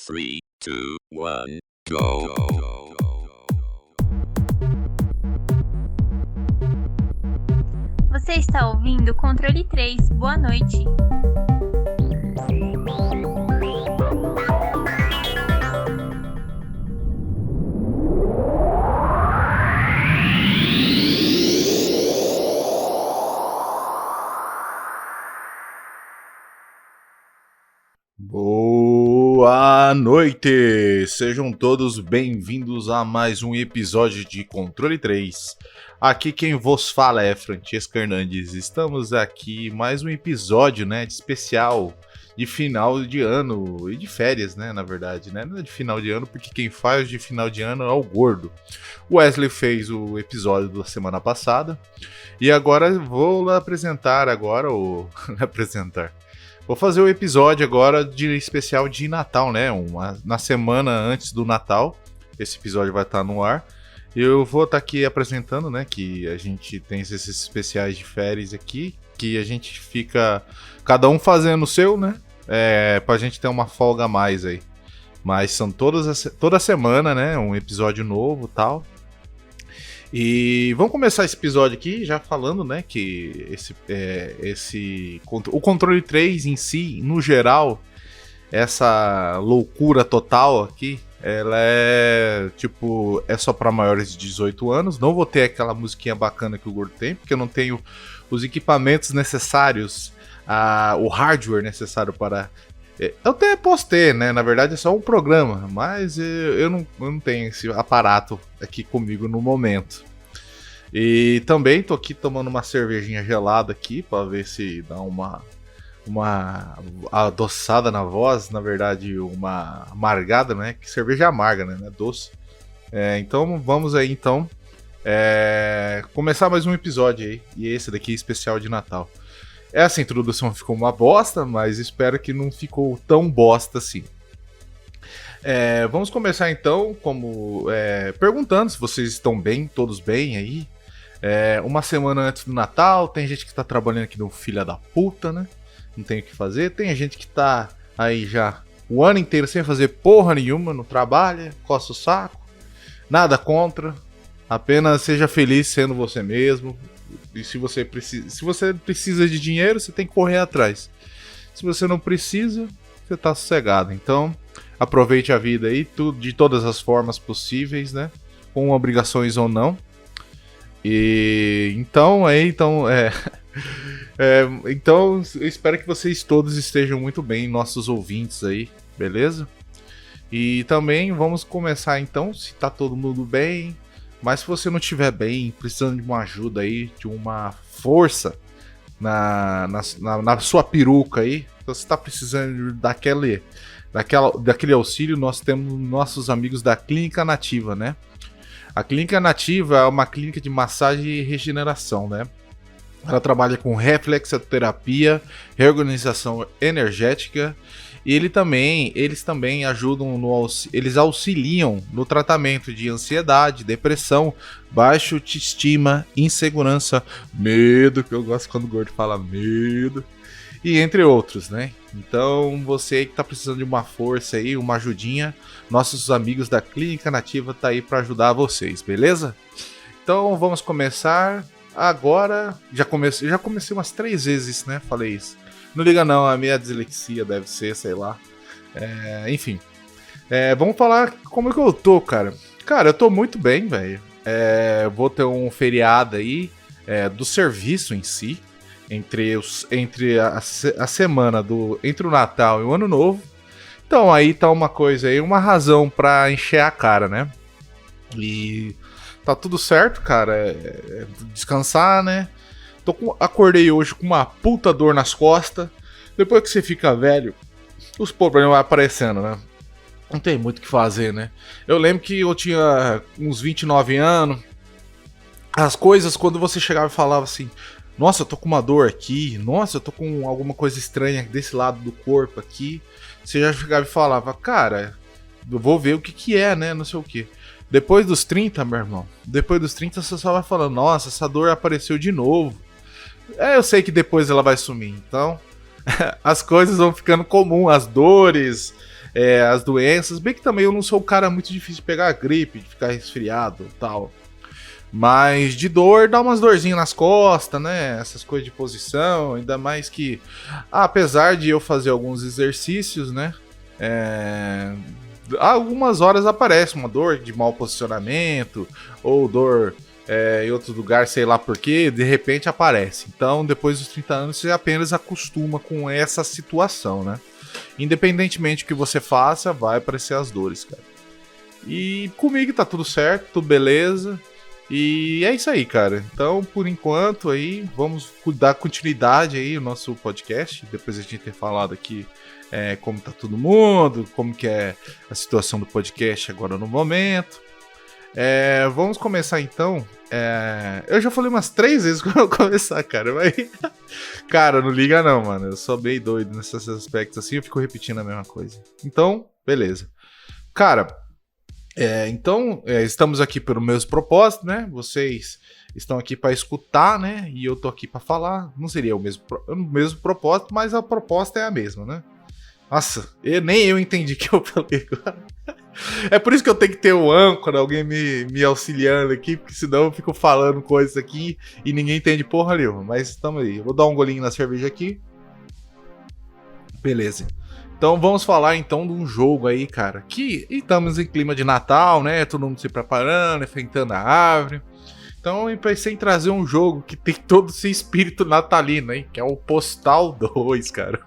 3, 2, 1, go. Você está ouvindo Controle 3. Boa noite. Boa noite! Sejam todos bem-vindos a mais um episódio de Controle 3. Aqui quem vos fala é Francesca Hernandes. Estamos aqui mais um episódio, de especial de final de ano e de férias, na verdade, Não é de final de ano, porque quem faz de final de ano é o Gordo. O Wesley fez o episódio da semana passada e agora vou apresentar Vou fazer o episódio agora de especial de Natal, na semana antes do Natal. Esse episódio vai estar no ar. Eu vou estar aqui apresentando, que a gente tem esses especiais de férias aqui, que a gente fica cada um fazendo o seu, pra gente ter uma folga a mais aí. Mas são toda semana, um episódio novo, tal. E vamos começar esse episódio aqui já falando, que o Controle 3 em si, no geral, essa loucura total aqui, ela é só para maiores de 18 anos. Não vou ter aquela musiquinha bacana que o Gordo tem, porque eu não tenho os equipamentos necessários, o hardware necessário para... Eu até posso ter, na verdade é só um programa, mas eu não tenho esse aparato aqui comigo no momento. E também tô aqui tomando uma cervejinha gelada aqui, para ver se dá uma adoçada na voz, na verdade uma amargada, que cerveja amarga, não é doce. Então vamos aí começar mais um episódio aí, e esse daqui é especial de Natal. Essa introdução ficou uma bosta, mas espero que não ficou tão bosta assim. Vamos começar então perguntando se vocês estão bem, todos bem aí. Uma semana antes do Natal, tem gente que tá trabalhando aqui no filha da puta, Não tem o que fazer. Tem gente que tá aí já o ano inteiro sem fazer porra nenhuma, não trabalha, coça o saco. Nada contra, apenas seja feliz sendo você mesmo. E se você precisa de dinheiro, você tem que correr atrás. Se você não precisa, você tá sossegado. Então, aproveite a vida aí, de todas as formas possíveis, com obrigações ou não. E então, então, eu espero que vocês todos estejam muito bem, nossos ouvintes aí, beleza? E também vamos começar então, se tá todo mundo bem. Mas se você não estiver bem, precisando de uma ajuda aí, de uma força na sua peruca aí, se você está precisando daquele auxílio, nós temos nossos amigos da Clínica Nativa, A Clínica Nativa é uma clínica de massagem e regeneração, Ela trabalha com reflexoterapia, reorganização energética. E eles também ajudam eles auxiliam no tratamento de ansiedade, depressão, baixa autoestima, insegurança, medo, que eu gosto quando o Gordo fala medo, e entre outros, Então, você aí que tá precisando de uma força aí, uma ajudinha, nossos amigos da Clínica Nativa tá aí para ajudar vocês, beleza? Então, vamos começar agora. Já comecei umas 3 vezes, Falei isso. Não liga não, a minha dislexia deve ser, sei lá. Enfim. Vamos falar como é que eu tô, cara. Cara, eu tô muito bem, velho. Vou ter um feriado aí do serviço em si. Entre a semana entre o Natal e o Ano Novo. Então aí tá uma coisa aí, uma razão pra encher a cara, E tá tudo certo, cara. Descansar, Acordei hoje com uma puta dor nas costas. Depois que você fica velho, os problemas vão aparecendo, Não tem muito o que fazer, Eu lembro que eu tinha uns 29 anos. As coisas, quando você chegava e falava assim: nossa, eu tô com uma dor aqui. Nossa, eu tô com alguma coisa estranha desse lado do corpo aqui. Você já chegava e falava: cara, eu vou ver o que é, Não sei o que. Depois dos 30, meu irmão, depois dos 30 você só vai falando: nossa, essa dor apareceu de novo. Eu sei que depois ela vai sumir, então as coisas vão ficando comum, as dores, as doenças. Bem que também eu não sou um cara muito difícil de pegar gripe, de ficar resfriado e tal. Mas de dor, dá umas dorzinhas nas costas, né? Essas coisas de posição, ainda mais que, apesar de eu fazer alguns exercícios, né? Algumas horas aparece uma dor de mau posicionamento, ou dor em outro lugar, sei lá porquê, de repente aparece. Então, depois dos 30 anos, você apenas acostuma com essa situação, né? Independentemente do que você faça, vai aparecer as dores, cara. E comigo tá tudo certo, tudo beleza. E é isso aí, cara. Então, por enquanto, aí, vamos dar continuidade aí ao nosso podcast. Depois de a gente ter falado aqui como tá todo mundo, como que é a situação do podcast agora no momento. Vamos começar então. Eu já falei umas 3 vezes quando eu começar, cara. Mas, cara, não liga não, mano. Eu sou bem doido nesses aspectos assim, eu fico repetindo a mesma coisa. Então, beleza. Cara, estamos aqui pelo mesmo propósito, né? Vocês estão aqui para escutar, né? E eu tô aqui para falar. Não seria o mesmo propósito, mas a proposta é a mesma, né? Nossa, nem eu entendi o que eu falei agora. É por isso que eu tenho que ter um âncora, alguém me auxiliando aqui, porque senão eu fico falando coisas aqui e ninguém entende porra nenhuma. Mas estamos aí. Eu vou dar um golinho na cerveja aqui. Beleza. Então vamos falar então de um jogo aí, cara, que estamos em clima de Natal, né? Todo mundo se preparando, enfrentando a árvore. Então eu pensei em trazer um jogo que tem todo esse espírito natalino, hein? Que é o Postal 2, cara.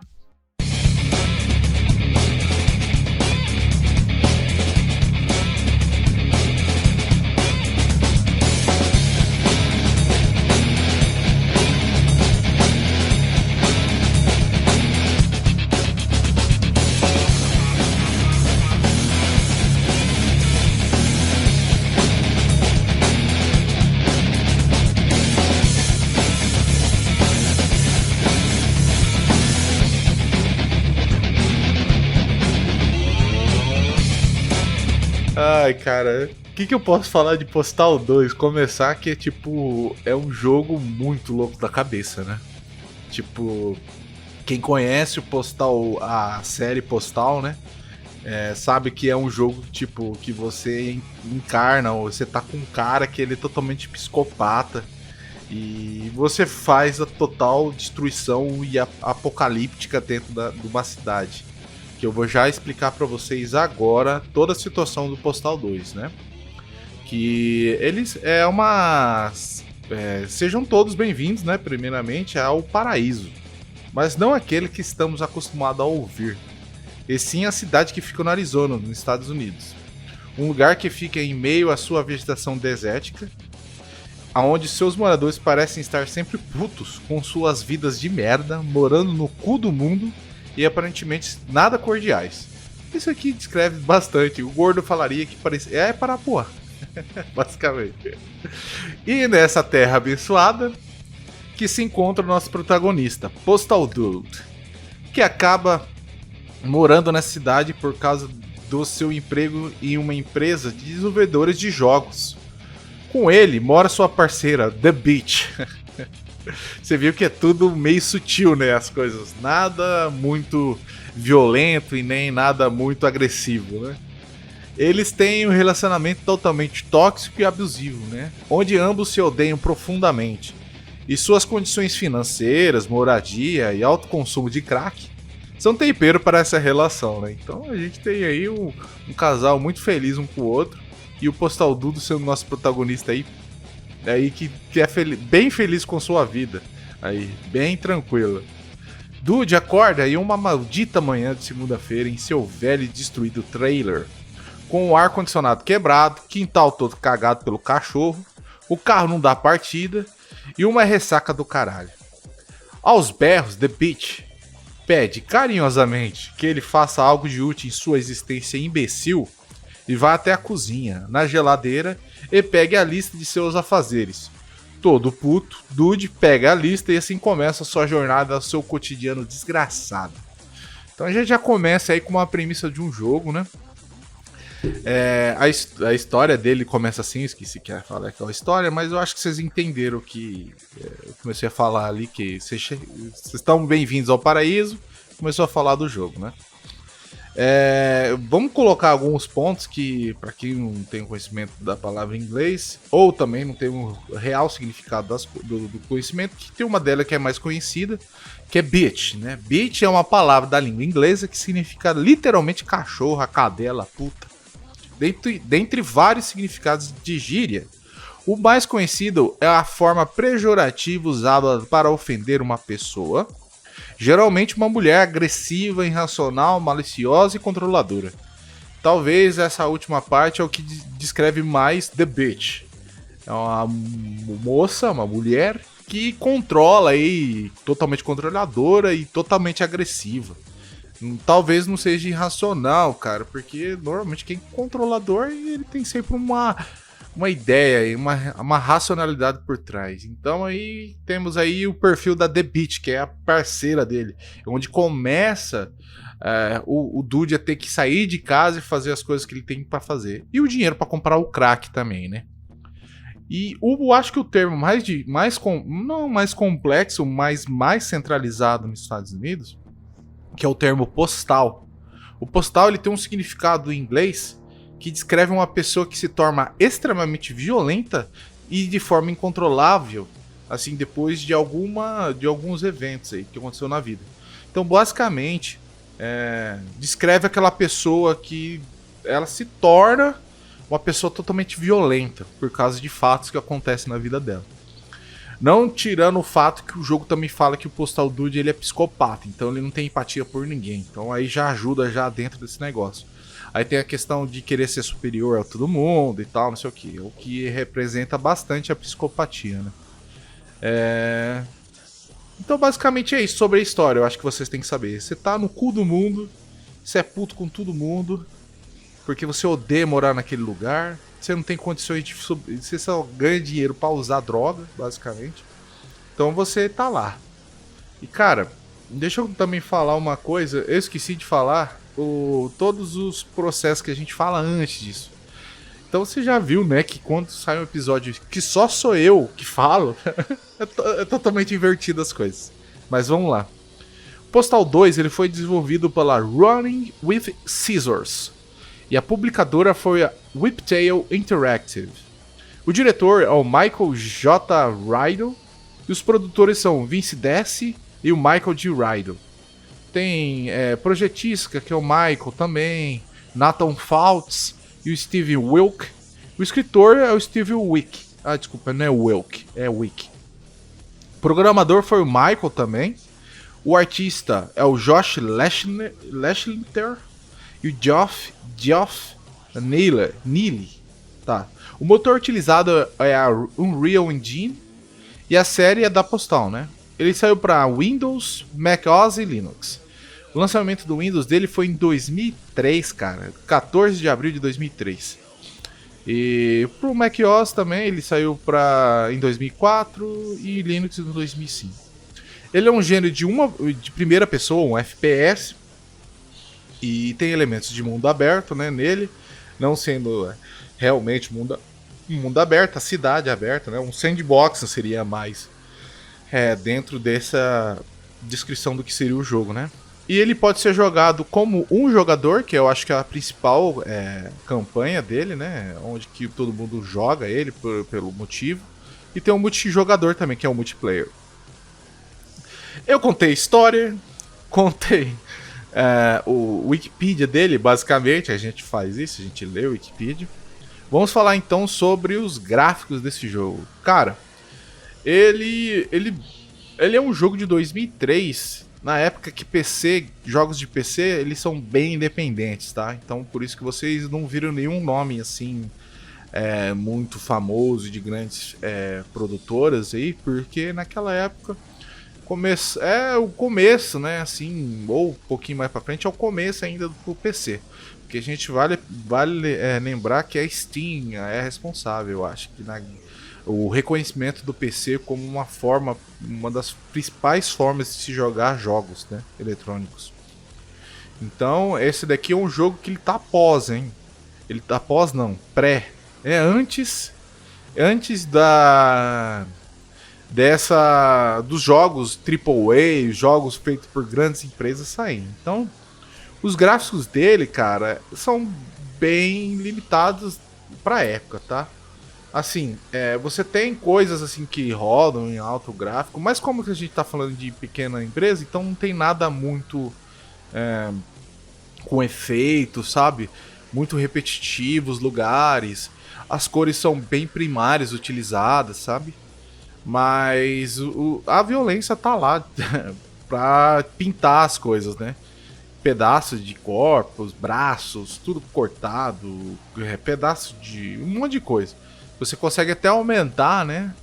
Ai, cara, o que eu posso falar de Postal 2? Começar que é um jogo muito louco da cabeça, né? Tipo, quem conhece o Postal, a série Postal, né? Sabe que é um jogo, tipo, que você encarna, ou você tá com um cara que ele é totalmente psicopata. E você faz a total destruição e apocalíptica dentro de uma cidade. Que eu vou já explicar para vocês agora toda a situação do Postal 2, né? Que eles sejam todos bem-vindos, né? Primeiramente ao paraíso, mas não aquele que estamos acostumados a ouvir, e sim a cidade que fica no Arizona, nos Estados Unidos. Um lugar que fica em meio à sua vegetação desértica, aonde seus moradores parecem estar sempre putos com suas vidas de merda, morando no cu do mundo e aparentemente nada cordiais. Isso aqui descreve bastante. O gordo falaria que parecia Parapuã, basicamente. E nessa terra abençoada que se encontra o nosso protagonista, Postal Dude, que acaba morando nessa cidade por causa do seu emprego em uma empresa de desenvolvedores de jogos. Com ele mora sua parceira, The Beach. Você viu que é tudo meio sutil, né? As coisas. Nada muito violento e nem nada muito agressivo, né? Eles têm um relacionamento totalmente tóxico e abusivo, né? Onde ambos se odeiam profundamente. E suas condições financeiras, moradia e alto consumo de crack são tempero para essa relação, né? Então a gente tem aí um casal muito feliz um com o outro. E o Postal Dudo sendo nosso protagonista aí que é bem feliz com sua vida, aí, bem tranquila. Dude acorda em uma maldita manhã de segunda-feira em seu velho e destruído trailer, com o ar-condicionado quebrado, quintal todo cagado pelo cachorro, o carro não dá partida e uma ressaca do caralho. Aos berros, The Beach pede carinhosamente que ele faça algo de útil em sua existência imbecil e vá até a cozinha, na geladeira, e pegue a lista de seus afazeres. Todo puto, Dude pega a lista e assim começa a sua jornada ao seu cotidiano desgraçado. Então a gente já começa aí com uma premissa de um jogo, né? A história dele começa assim, esqueci que ia falar aquela história, mas eu acho que vocês entenderam que eu comecei a falar ali, que vocês estão bem-vindos ao paraíso, começou a falar do jogo, né? Vamos colocar alguns pontos que, para quem não tem conhecimento da palavra em inglês, ou também não tem um real significado do conhecimento, que tem uma delas que é mais conhecida, que é bitch, né? Bitch é uma palavra da língua inglesa que significa literalmente cachorra, cadela, puta. Dentre vários significados de gíria, o mais conhecido é a forma pejorativa usada para ofender uma pessoa, geralmente uma mulher agressiva, irracional, maliciosa e controladora. Talvez essa última parte é o que descreve mais the bitch. É uma moça, uma mulher que controla aí, totalmente controladora e totalmente agressiva. Talvez não seja irracional, cara, porque normalmente quem é controlador, ele tem sempre uma ideia, uma racionalidade por trás. Então aí temos aí o perfil da The Bitch, que é a parceira dele, onde começa o Dude a ter que sair de casa e fazer as coisas que ele tem para fazer. E o dinheiro para comprar o crack também, né? E eu acho que o termo não mais complexo, mas mais centralizado nos Estados Unidos, que é o termo postal. O postal ele tem um significado em inglês que descreve uma pessoa que se torna extremamente violenta e de forma incontrolável, assim, depois de alguns eventos aí que aconteceu na vida. Então, basicamente, descreve aquela pessoa que ela se torna uma pessoa totalmente violenta por causa de fatos que acontecem na vida dela. Não tirando o fato que o jogo também fala que o Postal Dude ele é psicopata, então ele não tem empatia por ninguém. Então aí já ajuda já dentro desse negócio. Aí tem a questão de querer ser superior a todo mundo e tal, não sei o que. O que representa bastante a psicopatia, né? Então basicamente é isso sobre a história, eu acho que vocês têm que saber. Você tá no cu do mundo, você é puto com todo mundo, porque você odeia morar naquele lugar. Você não tem condições de você só ganha dinheiro pra usar droga, basicamente. Então você tá lá. E cara, deixa eu também falar uma coisa. Eu esqueci de falar todos os processos que a gente fala antes disso. Então você já viu, né, que quando sai um episódio que só sou eu que falo, é totalmente invertido as coisas. Mas vamos lá. Postal 2 ele foi desenvolvido pela Running with Scissors. E a publicadora foi a Whiptail Interactive. O diretor é o Michael J. Riddle e os produtores são Vince Dessi e o Michael G. Riddle. Tem projetista, que é o Michael também, Nathan Fouts e o Steve Wilk. O escritor é o Steve Wick. Ah, desculpa, não é Wilk, é Wick. O programador foi o Michael também. O artista é o Josh Leschliter e o Geoff Neely. Tá. O motor utilizado é a Unreal Engine e a série é da Postal, né? Ele saiu para Windows, Mac OS e Linux. O lançamento do Windows dele foi em 2003, cara. 14 de abril de 2003. E pro Mac OS também ele saiu em 2004 e Linux em 2005. Ele é um gênero de primeira pessoa, um FPS. E tem elementos de mundo aberto, né, nele. Não sendo realmente mundo aberto, a cidade aberta, né? Um sandbox seria mais dentro dessa descrição do que seria o jogo, né? E ele pode ser jogado como um jogador, que eu acho que é a principal campanha dele, né? Onde que todo mundo joga ele pelo motivo. E tem um multijogador também, que é o multiplayer. Eu contei a história, contei o Wikipedia dele, basicamente. A gente faz isso, a gente lê o Wikipedia. Vamos falar então sobre os gráficos desse jogo. Cara, ele é um jogo de 2003, na época que jogos de PC, eles são bem independentes, tá? Então por isso que vocês não viram nenhum nome assim muito famoso de grandes produtoras aí, porque naquela época o começo, né, assim, ou um pouquinho mais pra frente, é o começo ainda do PC. Porque a gente vale lembrar que a Steam é responsável, eu acho, que o reconhecimento do PC como uma das principais formas de se jogar jogos, né, eletrônicos. Então, esse daqui é um jogo que ele tá pós, hein? Ele tá pós não, pré. É antes dos jogos AAA, jogos feitos por grandes empresas saírem. Então, Os gráficos dele, cara, são bem limitados pra época, tá? Assim, você tem coisas assim que rodam em alto gráfico, mas como que a gente tá falando de pequena empresa, então não tem nada muito com efeito, sabe? Muito repetitivo os lugares. As cores são bem primárias utilizadas, sabe? Mas a violência tá lá pra pintar as coisas, né? Pedaços de corpos, braços, tudo cortado, pedaço de um monte de coisa. Você consegue até aumentar, né?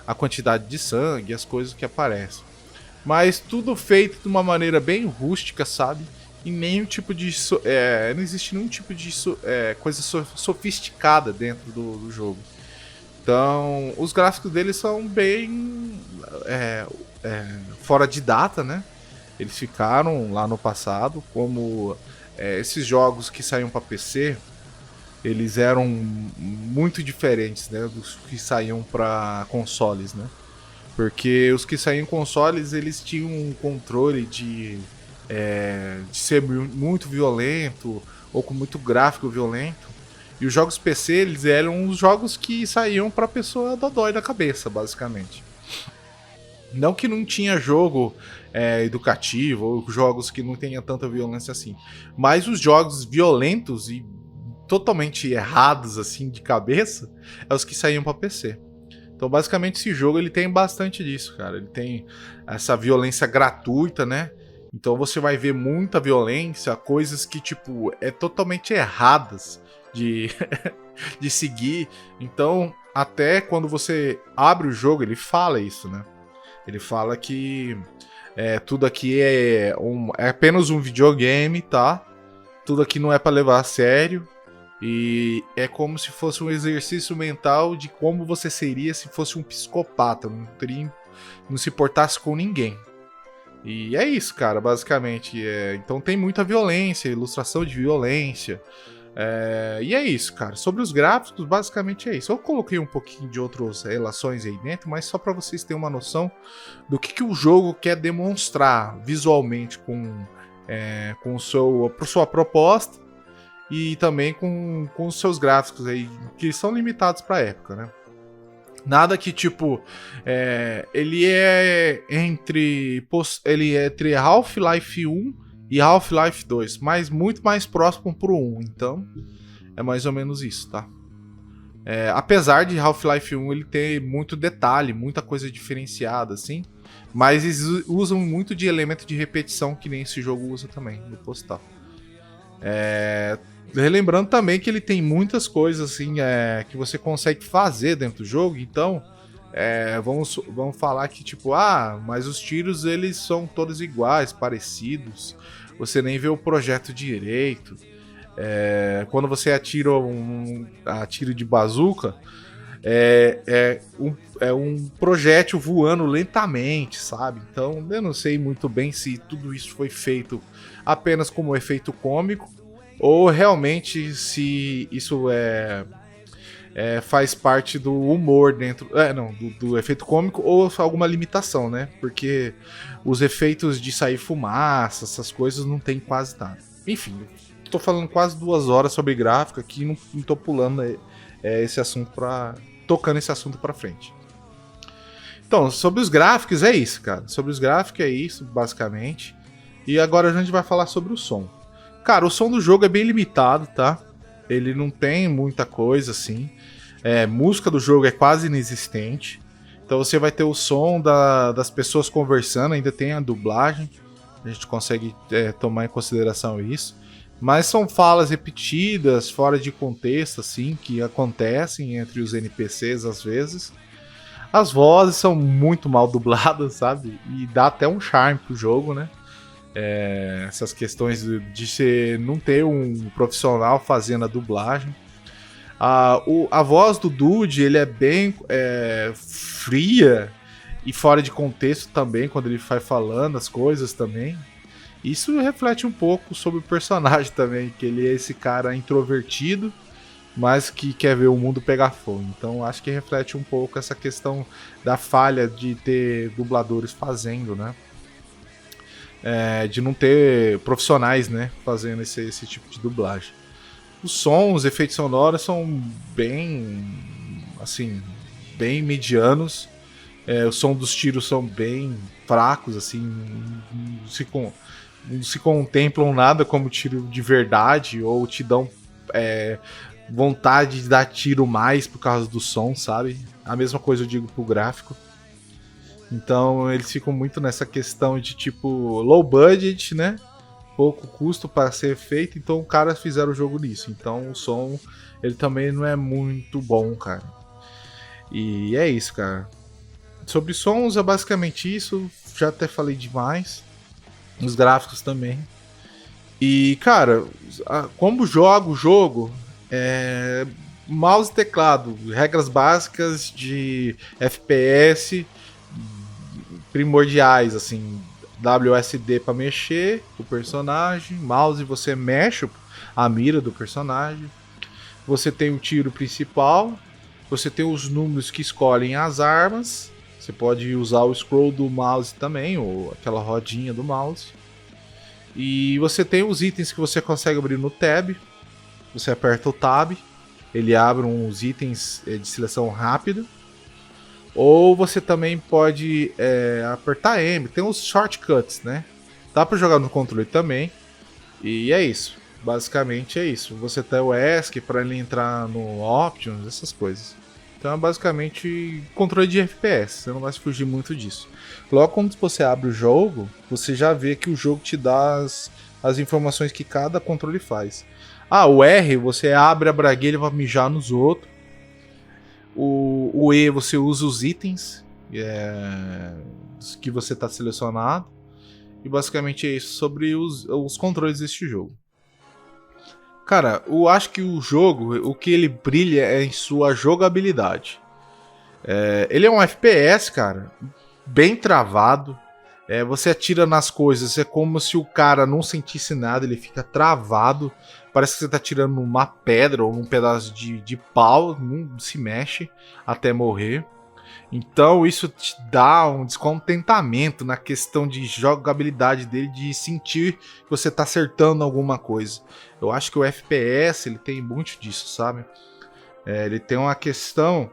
A quantidade de sangue, as coisas que aparecem. Mas tudo feito de uma maneira bem rústica, sabe? E nenhum tipo de. Não existe nenhum tipo de coisa sofisticada dentro do jogo. Então, os gráficos deles são bem fora de data, né? Eles ficaram lá no passado, como esses jogos que saíam para PC, eles eram muito diferentes, né, dos que saíam para consoles, né? Porque os que saíam em consoles, eles tinham um controle de ser muito violento ou com muito gráfico violento. E os jogos PC, eles eram os jogos que saíam pra pessoa dodói da cabeça, basicamente. Não que não tinha jogo educativo ou jogos que não tenha tanta violência assim. Mas os jogos violentos e totalmente errados assim de cabeça é os que saíam pra PC. Então, basicamente, esse jogo ele tem bastante disso, cara. Ele tem essa violência gratuita, né? Então você vai ver muita violência, coisas que, tipo, totalmente erradas de, de seguir. Então, até quando você abre o jogo, ele fala isso, né? Ele fala que tudo aqui é apenas um videogame, tá? Tudo aqui não é pra levar a sério. E é como se fosse um exercício mental de como você seria se fosse um psicopata. Não se importasse com ninguém. E é isso, cara, basicamente. Então tem muita violência, ilustração de violência. E é isso, cara. Sobre os gráficos, basicamente é isso. Eu coloquei um pouquinho de outras relações aí dentro, mas só para vocês terem uma noção do que o jogo quer demonstrar visualmente com sua proposta. E também com os seus gráficos aí, que são limitados pra época, né? Nada que, tipo, ele é entre Half-Life 1 e Half-Life 2, mas muito mais próximo pro 1, então é mais ou menos isso, tá? Apesar de Half-Life 1 ele ter muito detalhe, muita coisa diferenciada, assim, mas eles usam muito de elemento de repetição, que nem esse jogo usa também, no Postal. Relembrando também que ele tem muitas coisas assim que você consegue fazer dentro do jogo, então vamos falar que tipo, mas os tiros eles são todos iguais, parecidos, você nem vê o projeto direito. Quando você atira tiro de bazuca, um projétil voando lentamente, sabe? Então eu não sei muito bem se tudo isso foi feito apenas como efeito cômico, ou realmente se isso faz parte do humor dentro. Do efeito cômico, ou alguma limitação, né? Porque os efeitos de sair fumaça, essas coisas, não tem quase nada. Enfim, tô falando quase 2 horas sobre gráfico aqui, não tô pulando esse assunto tocando esse assunto pra frente. Então, sobre os gráficos é isso, cara. Sobre os gráficos é isso, basicamente. E agora a gente vai falar sobre o som. Cara, o som do jogo é bem limitado, tá? Ele não tem muita coisa, assim. Música do jogo é quase inexistente. Então você vai ter o som das pessoas conversando, ainda tem a dublagem. A gente consegue tomar em consideração isso. Mas são falas repetidas, fora de contexto, assim, que acontecem entre os NPCs às vezes. As vozes são muito mal dubladas, sabe? E dá até um charme pro jogo, né? Essas questões de você não ter um profissional fazendo a dublagem. A voz do Dude, ele é bem fria e fora de contexto também, quando ele vai falando as coisas também. Isso reflete um pouco sobre o personagem também, que ele é esse cara introvertido, mas que quer ver o mundo pegar fogo. Então acho que reflete um pouco essa questão da falha de ter dubladores fazendo, né? de não ter profissionais, né, fazendo esse tipo de dublagem. Os sons, os efeitos sonoros são bem, assim, bem medianos. O som dos tiros são bem fracos, assim, não se contemplam nada como tiro de verdade, ou te dão vontade de dar tiro mais por causa do som, sabe? A mesma coisa eu digo pro gráfico. Então eles ficam muito nessa questão de tipo low budget, né? Pouco custo para ser feito, então o cara fizeram o jogo nisso. Então o som ele também não é muito bom, cara. E é isso, cara. Sobre sons é basicamente isso. Já até falei demais. Os gráficos também. E, cara, como jogo o jogo, mouse e teclado, regras básicas de FPS primordiais, assim, WSD para mexer o personagem, mouse você mexe a mira do personagem, você tem o tiro principal, você tem os números que escolhem as armas, você pode usar o scroll do mouse também, ou aquela rodinha do mouse, e você tem os itens que você consegue abrir no tab, você aperta o tab, ele abre uns itens de seleção rápida. Ou você também pode apertar M, tem uns shortcuts, né? Dá pra jogar no controle também. E é isso, basicamente é isso. Você tem o ESC para ele entrar no Options, essas coisas. Então é basicamente controle de FPS, você não vai fugir muito disso. Logo quando você abre o jogo, você já vê que o jogo te dá as informações que cada controle faz. O R, você abre a braguilha para mijar nos outros. O E você usa os itens que você está selecionado. E basicamente é isso sobre os controles deste jogo. Cara, eu acho que o jogo, o que ele brilha é em sua jogabilidade. Ele é um FPS, cara, bem travado. Você atira nas coisas, é como se o cara não sentisse nada, ele fica travado. Parece que você tá tirando numa pedra ou num pedaço de pau, não se mexe até morrer. Então isso te dá um descontentamento na questão de jogabilidade dele, de sentir que você tá acertando alguma coisa. Eu acho que o FPS ele tem muito disso, sabe? Ele tem uma questão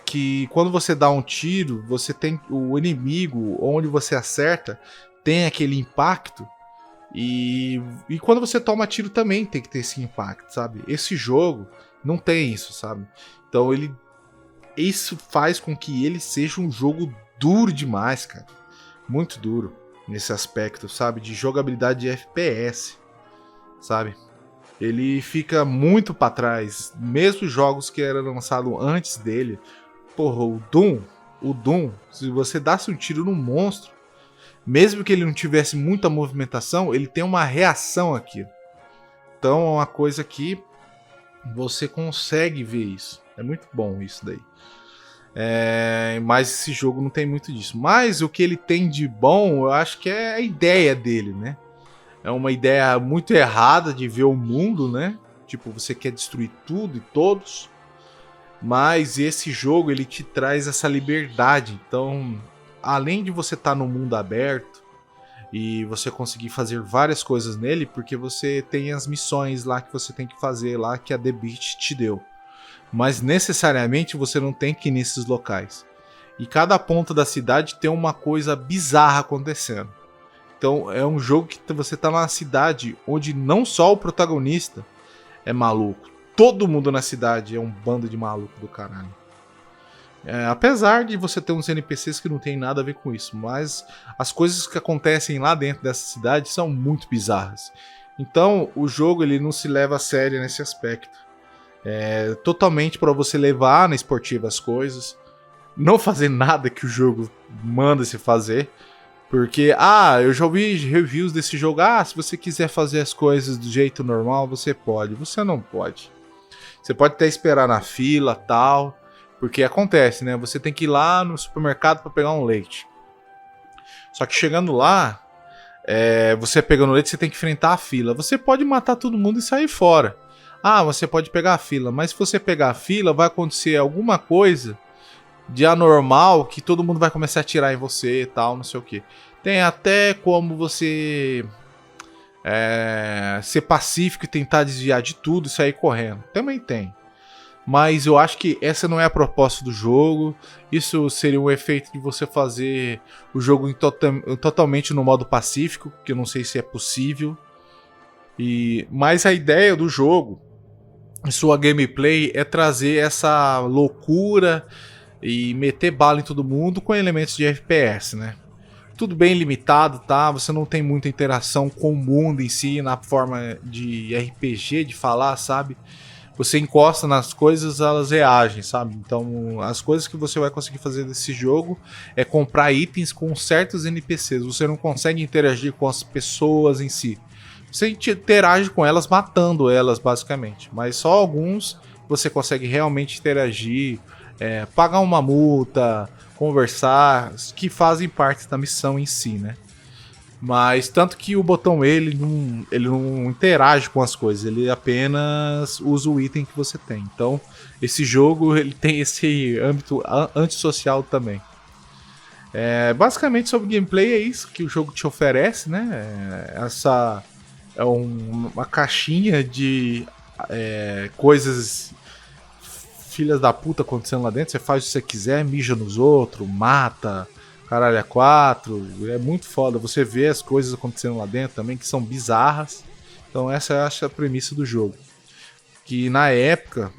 que quando você dá um tiro, você tem o inimigo, onde você acerta, tem aquele impacto. E quando você toma tiro também tem que ter esse impacto, sabe? Esse jogo não tem isso, sabe? Então isso faz com que ele seja um jogo duro demais, cara. Muito duro nesse aspecto, sabe? De jogabilidade de FPS, sabe? Ele fica muito pra trás. Mesmo jogos que eram lançados antes dele. Porra, o Doom, se você desse um tiro num monstro, mesmo que ele não tivesse muita movimentação, ele tem uma reação aqui. Então é uma coisa que você consegue ver isso. É muito bom isso daí. Mas esse jogo não tem muito disso. Mas o que ele tem de bom, eu acho que é a ideia dele, né? É uma ideia muito errada de ver o mundo, né? Tipo, você quer destruir tudo e todos. Mas esse jogo, ele te traz essa liberdade. Então, além de você estar no mundo aberto e você conseguir fazer várias coisas nele, porque você tem as missões lá que você tem que fazer lá que a The Beat te deu. Mas necessariamente você não tem que ir nesses locais. E cada ponto da cidade tem uma coisa bizarra acontecendo. Então é um jogo que você tá numa cidade onde não só o protagonista é maluco. Todo mundo na cidade é um bando de maluco do caralho. Apesar de você ter uns NPCs que não tem nada a ver com isso, mas as coisas que acontecem lá dentro dessa cidade são muito bizarras. Então o jogo ele não se leva a sério nesse aspecto. Totalmente para você levar na esportiva as coisas, não fazer nada que o jogo manda se fazer. Porque, eu já ouvi reviews desse jogo, se você quiser fazer as coisas do jeito normal, você pode. Você não pode. Você pode até esperar na fila, tal, porque acontece, né? Você tem que ir lá no supermercado para pegar um leite. Só que chegando lá, você pegando leite, você tem que enfrentar a fila. Você pode matar todo mundo e sair fora. Você pode pegar a fila, mas se você pegar a fila, vai acontecer alguma coisa de anormal que todo mundo vai começar a atirar em você e tal, não sei o que. Tem até como você ser pacífico e tentar desviar de tudo e sair correndo. Também tem. Mas eu acho que essa não é a proposta do jogo. Isso seria um efeito de você fazer o jogo totalmente no modo pacífico, que eu não sei se é possível. Mas a ideia do jogo, sua gameplay, é trazer essa loucura e meter bala em todo mundo com elementos de FPS, né? Tudo bem limitado, tá? Você não tem muita interação com o mundo em si, na forma de RPG, de falar, sabe? Você encosta nas coisas, elas reagem, sabe? Então, as coisas que você vai conseguir fazer nesse jogo é comprar itens com certos NPCs. Você não consegue interagir com as pessoas em si. Você interage com elas matando elas, basicamente. Mas só alguns você consegue realmente interagir, pagar uma multa, conversar, que fazem parte da missão em si, né? Mas tanto que o botão ele não interage com as coisas, ele apenas usa o item que você tem. Então, esse jogo ele tem esse âmbito antissocial também. Basicamente sobre gameplay é isso que o jogo te oferece, né? Essa é uma caixinha de coisas filhas da puta acontecendo lá dentro. Você faz o que você quiser, mija nos outros, mata, caralho, é 4. É muito foda. Você vê as coisas acontecendo lá dentro também, que são bizarras. Então essa eu acho a premissa do jogo. Que na época,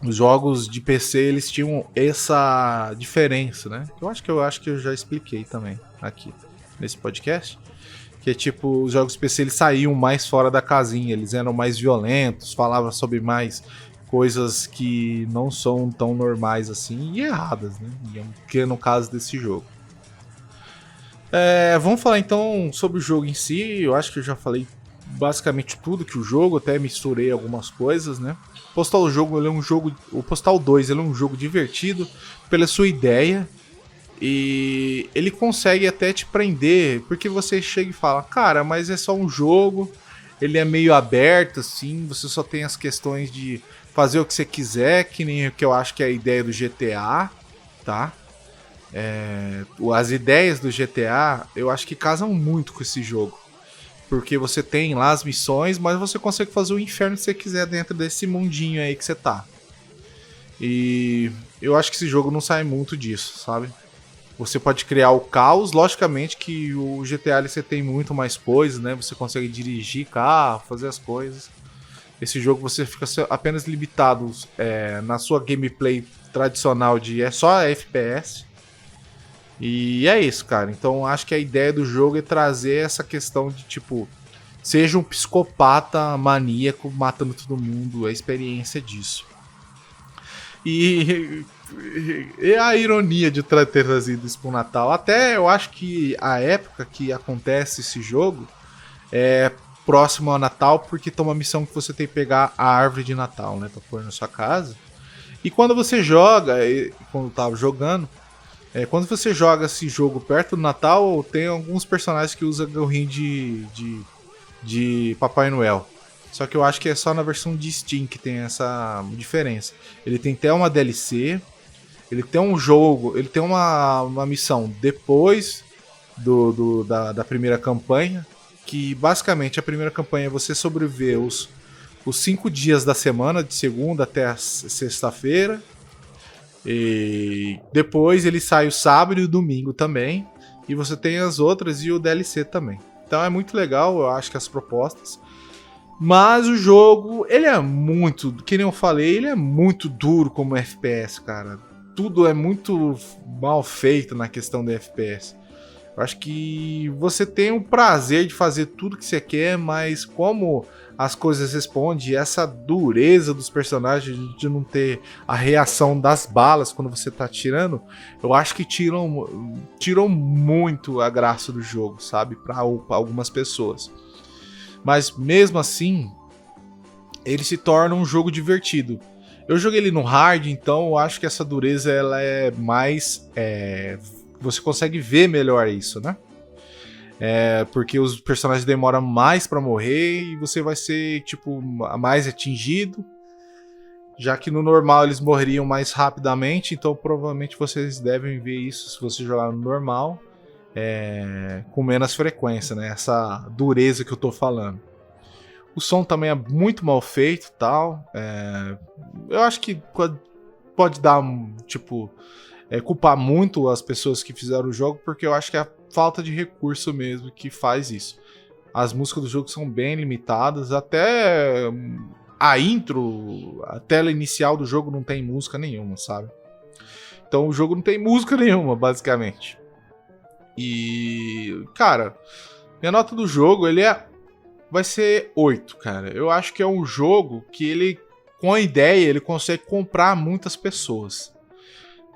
os jogos de PC, eles tinham essa diferença, né? Eu acho que eu já expliquei também aqui nesse podcast. Que é tipo, os jogos PC eles saíam mais fora da casinha, eles eram mais violentos, falavam sobre mais coisas que não são tão normais assim e erradas, né? Que é no caso desse jogo. Vamos falar então sobre o jogo em si. Eu acho que eu já falei basicamente tudo que o jogo, até misturei algumas coisas, né? Postal jogo, ele é um jogo, o Postal 2 ele é um jogo divertido pela sua ideia. E ele consegue até te prender, porque você chega e fala, cara, mas é só um jogo, ele é meio aberto, assim, você só tem as questões de fazer o que você quiser, que nem o que eu acho que é a ideia do GTA, tá? As ideias do GTA, eu acho que casam muito com esse jogo. Porque você tem lá as missões, mas você consegue fazer o inferno que você quiser dentro desse mundinho aí que você tá. E eu acho que esse jogo não sai muito disso, sabe? Você pode criar o caos, logicamente que o GTA você tem muito mais coisas, né? Você consegue dirigir carro, fazer as coisas. Esse jogo você fica apenas limitado na sua gameplay tradicional de só FPS. E é isso, cara. Então acho que a ideia do jogo é trazer essa questão de tipo, seja um psicopata maníaco matando todo mundo, a experiência disso. E a ironia de ter trazido isso pro Natal. Até eu acho que a época que acontece esse jogo é próximo ao Natal, porque tem uma missão que você tem que pegar a árvore de Natal, né? Pra pôr na sua casa. E quando você joga, quando eu tava jogando, quando você joga esse jogo perto do Natal, tem alguns personagens que usam gorrinho de Papai Noel. Só que eu acho que é só na versão de Steam que tem essa diferença. Ele tem até uma DLC, ele tem um jogo, ele tem uma missão depois da primeira campanha, que basicamente a primeira campanha é você sobreviver os 5 dias da semana, de segunda até a sexta-feira. E depois ele sai o sábado e o domingo também. E você tem as outras e o DLC também. Então é muito legal, eu acho que as propostas. Mas o jogo, ele é muito, que nem eu falei, ele é muito duro como FPS, cara. Tudo é muito mal feito na questão do FPS. Eu acho que você tem o prazer de fazer tudo que você quer, mas como as coisas respondem, essa dureza dos personagens de não ter a reação das balas quando você tá atirando, eu acho que tiram muito a graça do jogo, sabe? Pra algumas pessoas. Mas mesmo assim, ele se torna um jogo divertido. Eu joguei ele no hard, então eu acho que essa dureza ela é mais... você consegue ver melhor isso, né? Porque os personagens demoram mais pra morrer e você vai ser, tipo, mais atingido. Já que no normal eles morreriam mais rapidamente, então provavelmente vocês devem ver isso se você jogar no normal. com menos frequência, né? Essa dureza que eu tô falando. O som também é muito mal feito e tal. Eu acho que pode dar, tipo, culpar muito as pessoas que fizeram o jogo, porque eu acho que é a falta de recurso mesmo que faz isso. As músicas do jogo são bem limitadas, até a intro, a tela inicial do jogo não tem música nenhuma, sabe? Então o jogo não tem música nenhuma, basicamente. E, cara, minha nota do jogo, vai ser 8, cara. Eu acho que é um jogo que ele, com a ideia, ele consegue comprar muitas pessoas.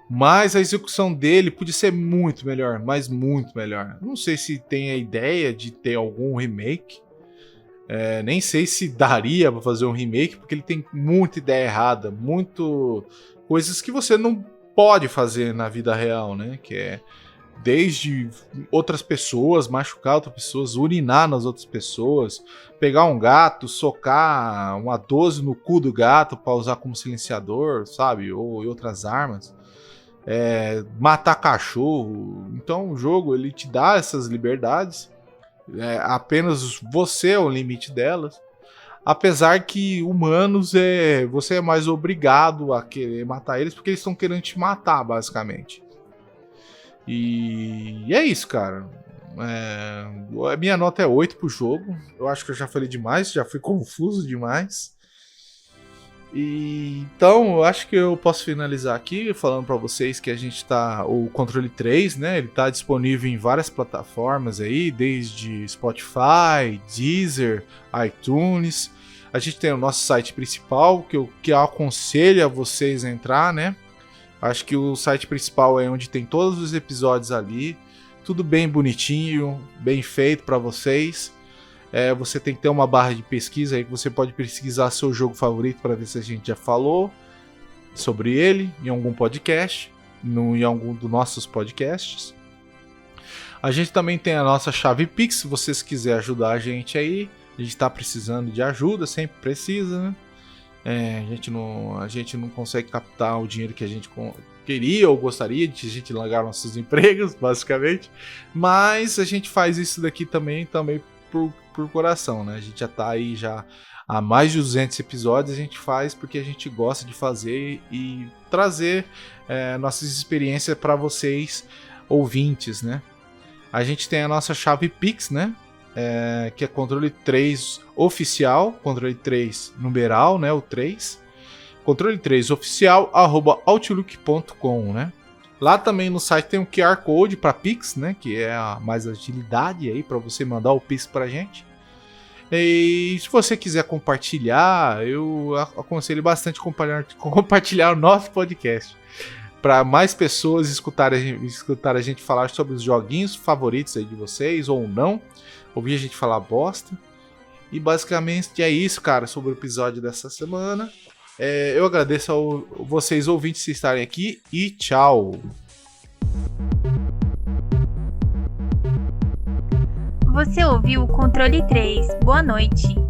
Mas a execução dele podia ser muito melhor, mas muito melhor. Não sei se tem a ideia de ter algum remake. Nem sei se daria pra fazer um remake, porque ele tem muita ideia errada, muito coisas que você não pode fazer na vida real, né? Que é desde outras pessoas, machucar outras pessoas, urinar nas outras pessoas, pegar um gato, socar uma 12 no cu do gato pra usar como silenciador, sabe? Ou outras armas. Matar cachorro. Então o jogo ele te dá essas liberdades. Apenas você é o limite delas. Apesar que humanos você é mais obrigado a querer matar eles, porque eles estão querendo te matar, basicamente. E é isso, cara. A minha nota é 8 pro jogo. Eu acho que eu já falei demais, já fui confuso demais. Então, eu acho que eu posso finalizar aqui falando para vocês que a gente tá... O Controle 3, né? Ele tá disponível em várias plataformas aí, desde Spotify, Deezer, iTunes. A gente tem o nosso site principal, que eu aconselho a vocês a entrar, né? Acho que o site principal é onde tem todos os episódios ali. Tudo bem bonitinho, bem feito para vocês. Você tem que ter uma barra de pesquisa aí que você pode pesquisar seu jogo favorito para ver se a gente já falou sobre ele em algum podcast, em algum dos nossos podcasts. A gente também tem a nossa chave Pix, se vocês quiserem ajudar a gente aí. A gente está precisando de ajuda, sempre precisa, né? A gente não consegue captar o dinheiro que a gente queria ou gostaria de a gente largar nossos empregos, basicamente. Mas a gente faz isso daqui também por coração, né? A gente já tá aí já há mais de 200 episódios, a gente faz porque a gente gosta de fazer e trazer nossas experiências para vocês, ouvintes, né? A gente tem a nossa chave Pix, né? Que é Controle 3 oficial, Controle 3 numeral, né? O 3. Controle 3 oficial, @outlook.com, né? Lá também no site tem um QR Code para Pix, né? Que é a mais agilidade aí para você mandar o Pix pra gente. E se você quiser compartilhar, eu aconselho bastante compartilhar o nosso podcast para mais pessoas escutar a gente falar sobre os joguinhos favoritos aí de vocês ou não, ouvir a gente falar bosta. E basicamente é isso, cara, sobre o episódio dessa semana. Eu agradeço a vocês ouvintes estarem aqui e tchau! Você ouviu o Controle 3. Boa noite.